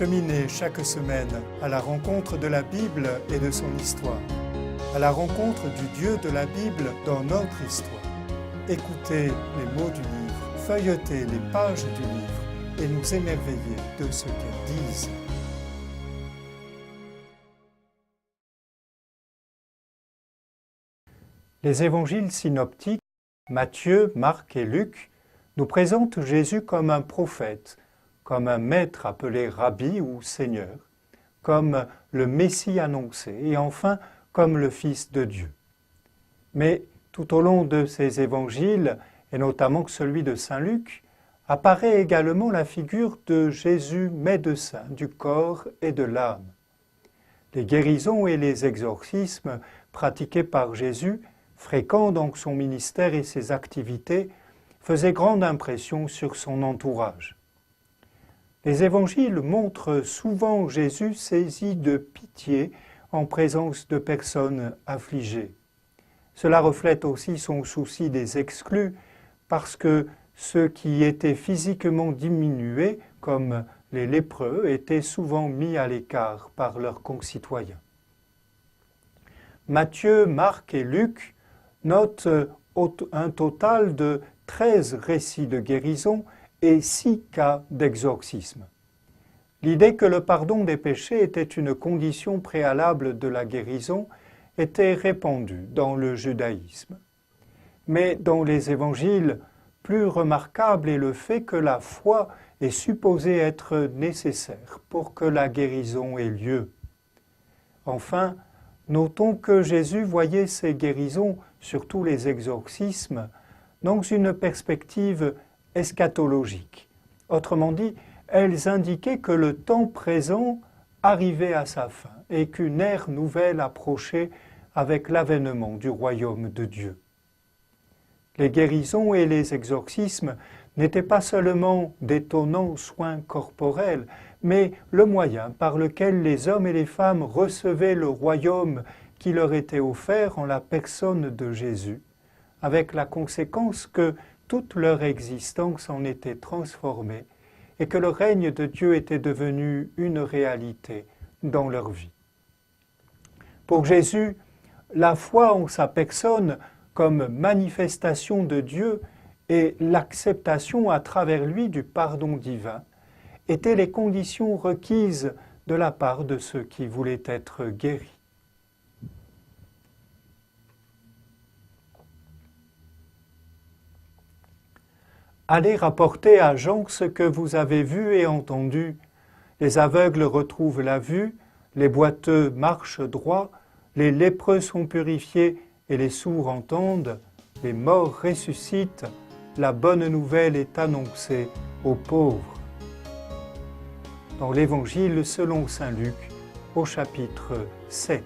Cheminez chaque semaine à la rencontre de la Bible et de son histoire, à la rencontre du Dieu de la Bible dans notre histoire. Écoutez les mots du livre, feuilletez les pages du livre et nous émerveillez de ce qu'elles disent. Les évangiles synoptiques, Matthieu, Marc et Luc, nous présentent Jésus comme un prophète, comme un maître appelé Rabbi ou Seigneur, comme le Messie annoncé et enfin comme le Fils de Dieu. Mais tout au long de ces évangiles, et notamment celui de Saint Luc, apparaît également la figure de Jésus médecin du corps et de l'âme. Les guérisons et les exorcismes pratiqués par Jésus, fréquents dans son ministère et ses activités, faisaient grande impression sur son entourage. Les évangiles montrent souvent Jésus saisi de pitié en présence de personnes affligées. Cela reflète aussi son souci des exclus, parce que ceux qui étaient physiquement diminués, comme les lépreux, étaient souvent mis à l'écart par leurs concitoyens. Matthieu, Marc et Luc notent un total de 13 récits de guérison et 6 cas d'exorcisme. L'idée que le pardon des péchés était une condition préalable de la guérison était répandue dans le judaïsme. Mais dans les évangiles, plus remarquable est le fait que la foi est supposée être nécessaire pour que la guérison ait lieu. Enfin, notons que Jésus voyait ces guérisons, surtout les exorcismes, dans une perspective eschatologique. Autrement dit, elles indiquaient que le temps présent arrivait à sa fin et qu'une ère nouvelle approchait avec l'avènement du royaume de Dieu. Les guérisons et les exorcismes n'étaient pas seulement d'étonnants soins corporels, mais le moyen par lequel les hommes et les femmes recevaient le royaume qui leur était offert en la personne de Jésus, avec la conséquence que toute leur existence en était transformée et que le règne de Dieu était devenu une réalité dans leur vie. Pour Jésus, la foi en sa personne comme manifestation de Dieu et l'acceptation à travers lui du pardon divin étaient les conditions requises de la part de ceux qui voulaient être guéris. Allez rapporter à Jean ce que vous avez vu et entendu. Les aveugles retrouvent la vue, les boiteux marchent droit, les lépreux sont purifiés et les sourds entendent, les morts ressuscitent, la bonne nouvelle est annoncée aux pauvres. Dans l'Évangile selon saint Luc, au chapitre 7.